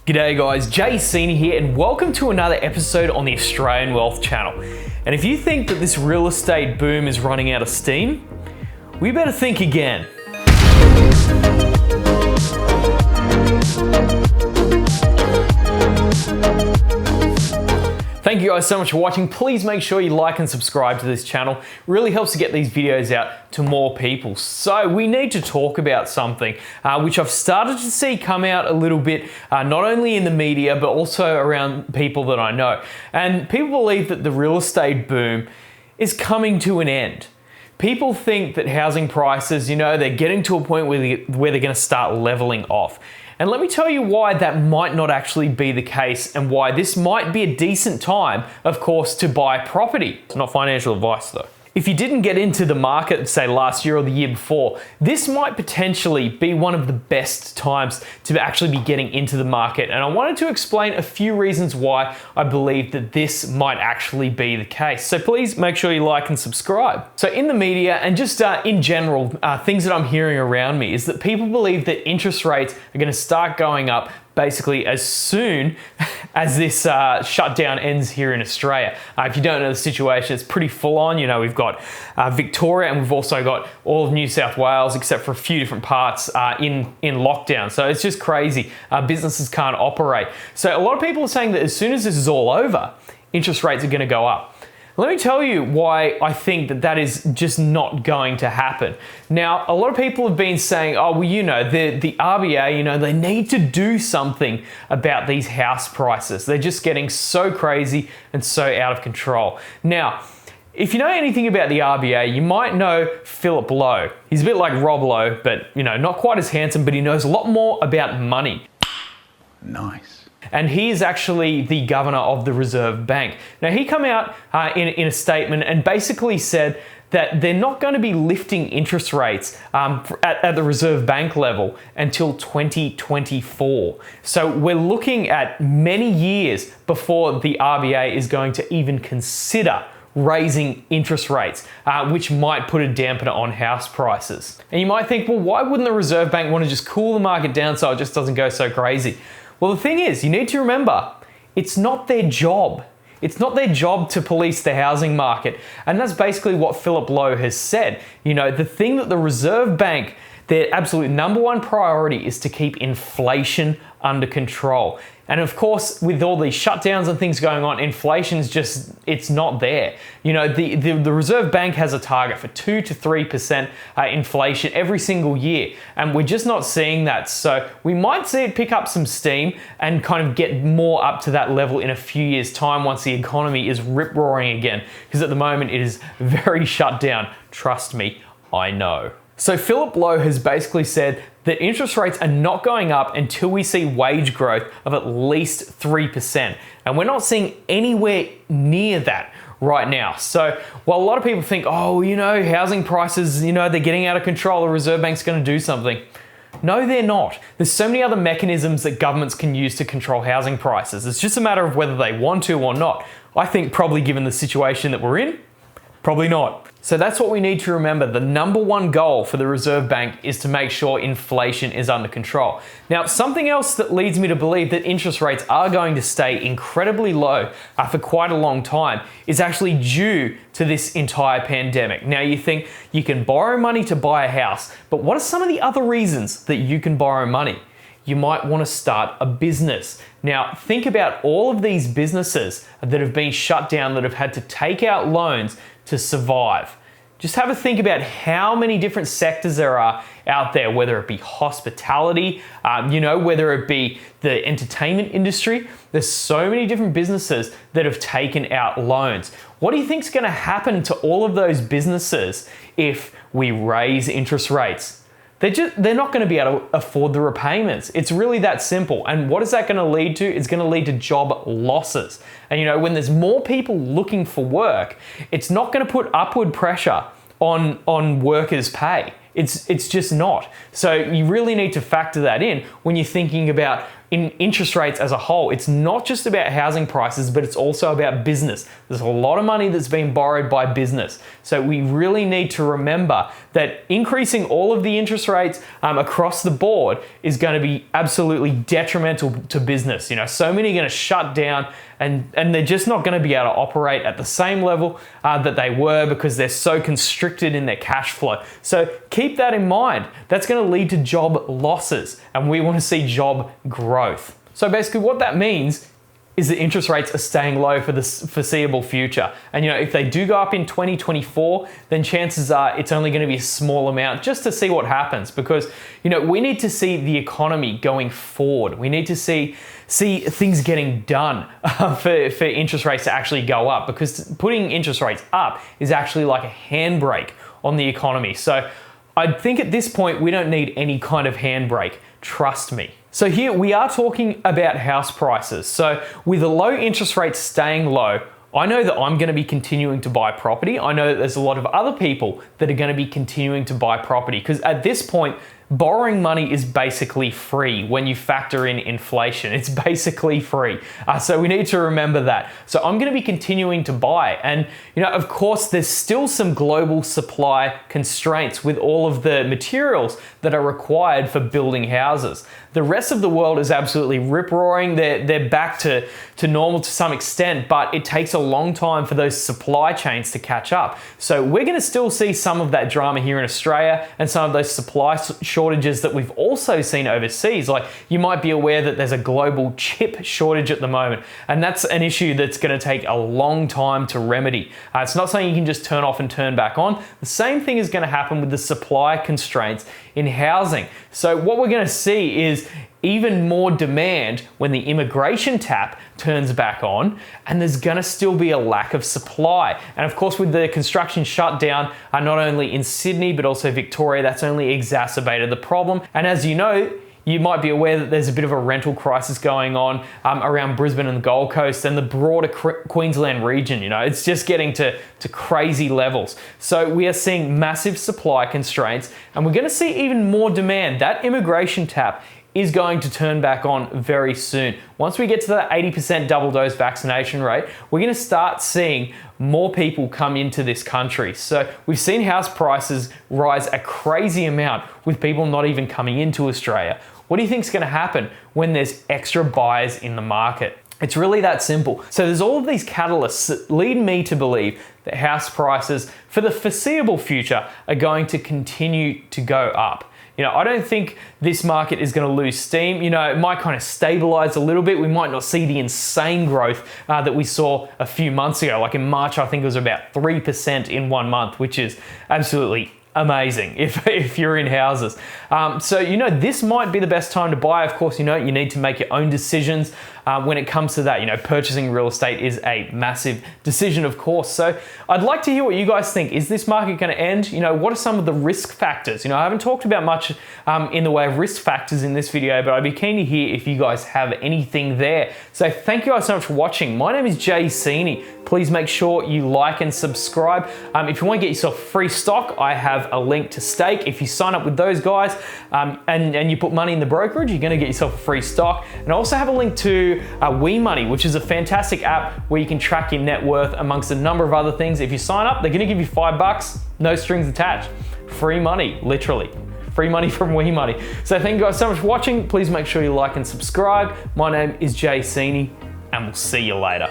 G'day guys, Seeney here and welcome to another episode on the Australian Wealth Channel. And if you think that this real estate boom is running out of steam, we better think again. Thank you guys so much for watching. Please make sure you like and subscribe to this channel. It really helps to get these videos out to more people. So we need to talk about something which I've started to see come out a little bit, not only in the media, but also around people that I know. And people believe that the real estate boom is coming to an end. People think that housing prices, they're getting to a point where they're going to start leveling off. And let me tell you why that might not actually be the case and why this might be a decent time, of course, to buy property. It's not financial advice though. If you didn't get into the market, say last year or the year before, this might potentially be one of the best times to actually be getting into the market. And I wanted to explain a few reasons why I believe that this might actually be the case. So please make sure you like and subscribe. So in the media and just in general, things that I'm hearing around me is that people believe that interest rates are going to start going up basically as soon as this shutdown ends here in Australia. If you don't know the situation, it's pretty full on. We've got Victoria and we've also got all of New South Wales, except for a few different parts in lockdown. So it's just crazy. Businesses can't operate. So a lot of people are saying that as soon as this is all over, interest rates are going to go up. Let me tell you why I think that that is just not going to happen. Now, a lot of people have been saying, oh, well, the RBA, they need to do something about these house prices. They're just getting so crazy and so out of control. Now, if you know anything about the RBA, you might know Philip Lowe. He's a bit like Rob Lowe, but, not quite as handsome, but he knows a lot more about money. Nice. And he is actually the governor of the Reserve Bank. Now, he came out in a statement and basically said that they're not going to be lifting interest rates at the Reserve Bank level until 2024. So we're looking at many years before the RBA is going to even consider raising interest rates, which might put a dampener on house prices. And you might think, well, why wouldn't the Reserve Bank want to just cool the market down so it just doesn't go so crazy? Well, the thing is, you need to remember, it's not their job. It's not their job to police the housing market. And that's basically what Philip Lowe has said. The thing that the Reserve Bank, their absolute number one priority is to keep inflation under control. And of course, with all these shutdowns and things going on, inflation's just, it's not there. The Reserve Bank has a target for 2 to 3% inflation every single year. And we're just not seeing that. So we might see it pick up some steam and kind of get more up to that level in a few years' time once the economy is rip-roaring again. Because at the moment, it is very shut down. Trust me, I know. So Philip Lowe has basically said that interest rates are not going up until we see wage growth of at least 3%. And we're not seeing anywhere near that right now. So while a lot of people think, oh, housing prices, they're getting out of control, the Reserve Bank's going to do something. No, they're not. There's so many other mechanisms that governments can use to control housing prices. It's just a matter of whether they want to or not. I think probably given the situation that we're in, probably not. So that's what we need to remember. The number one goal for the Reserve Bank is to make sure inflation is under control. Now, something else that leads me to believe that interest rates are going to stay incredibly low for quite a long time is actually due to this entire pandemic. Now, you think you can borrow money to buy a house, but what are some of the other reasons that you can borrow money? You might want to start a business. Now, think about all of these businesses that have been shut down, that have had to take out loans to survive. Just have a think about how many different sectors there are out there, whether it be hospitality, whether it be the entertainment industry. There's so many different businesses that have taken out loans. What do you think is going to happen to all of those businesses if we raise interest rates? They're not going to be able to afford the repayments. It's really that simple. And what is that going to lead to? It's going to lead to job losses. And when there's more people looking for work, it's not going to put upward pressure on workers' pay. It's just not. So you really need to factor that in when you're thinking about in interest rates as a whole, it's not just about housing prices, but it's also about business. There's a lot of money that's being borrowed by business. So we really need to remember that increasing all of the interest rates across the board is going to be absolutely detrimental to business. So many are going to shut down, and they're just not going to be able to operate at the same level that they were because they're so constricted in their cash flow. So keep that in mind. That's going to lead to job losses, and we want to see job growth. So basically what that means is that interest rates are staying low for the foreseeable future. And if they do go up in 2024, then chances are it's only going to be a small amount just to see what happens, because we need to see the economy going forward. We need to see things getting done for interest rates to actually go up, because putting interest rates up is actually like a handbrake on the economy. So I think at this point we don't need any kind of handbrake, trust me. So here we are talking about house prices. So with the low interest rates staying low, I know that I'm going to be continuing to buy property. I know that there's a lot of other people that are going to be continuing to buy property, because at this point, borrowing money is basically free when you factor in inflation. It's basically free. So we need to remember that. So I'm going to be continuing to buy. And, of course, there's still some global supply constraints with all of the materials that are required for building houses. The rest of the world is absolutely rip-roaring. They're back to normal to some extent, but it takes a long time for those supply chains to catch up. So we're going to still see some of that drama here in Australia and some of those supply shortages that we've also seen overseas. Like, you might be aware that there's a global chip shortage at the moment, and that's an issue that's going to take a long time to remedy. It's not something you can just turn off and turn back on. The same thing is going to happen with the supply constraints in housing. So what we're going to see is even more demand when the immigration tap turns back on, and there's going to still be a lack of supply. And of course, with the construction shutdown, not only in Sydney but also Victoria, that's only exacerbated the problem. And as you know, you might be aware that there's a bit of a rental crisis going on around Brisbane and the Gold Coast and the broader Queensland region. It's just getting to crazy levels. So we are seeing massive supply constraints, and we're going to see even more demand. That immigration tap is going to turn back on very soon. Once we get to the 80% double dose vaccination rate, we're going to start seeing more people come into this country. So we've seen house prices rise a crazy amount with people not even coming into Australia. What do you think is going to happen when there's extra buyers in the market? It's really that simple. So there's all of these catalysts that lead me to believe that house prices for the foreseeable future are going to continue to go up. I don't think this market is going to lose steam. It might kind of stabilize a little bit. We might not see the insane growth that we saw a few months ago. Like in March, I think it was about 3% in 1 month, which is absolutely amazing if you're in houses. So this might be the best time to buy. Of course, you need to make your own decisions when it comes to that. Purchasing real estate is a massive decision, of course. So I'd like to hear what you guys think. Is this market going to end? What are some of the risk factors? I haven't talked about much in the way of risk factors in this video, but I'd be keen to hear if you guys have anything there. So thank you guys so much for watching. My name is Seeney. Please make sure you like and subscribe. If you want to get yourself free stock, I have a link to Stake. If you sign up with those guys and you put money in the brokerage, you're going to get yourself free stock. And I also have a link to WeMoney, which is a fantastic app where you can track your net worth amongst a number of other things. If you sign up, they're going to give you $5, no strings attached. Free money, literally. Free money from WeMoney. So thank you guys so much for watching. Please make sure you like and subscribe. My name is Seeney, and we'll see you later.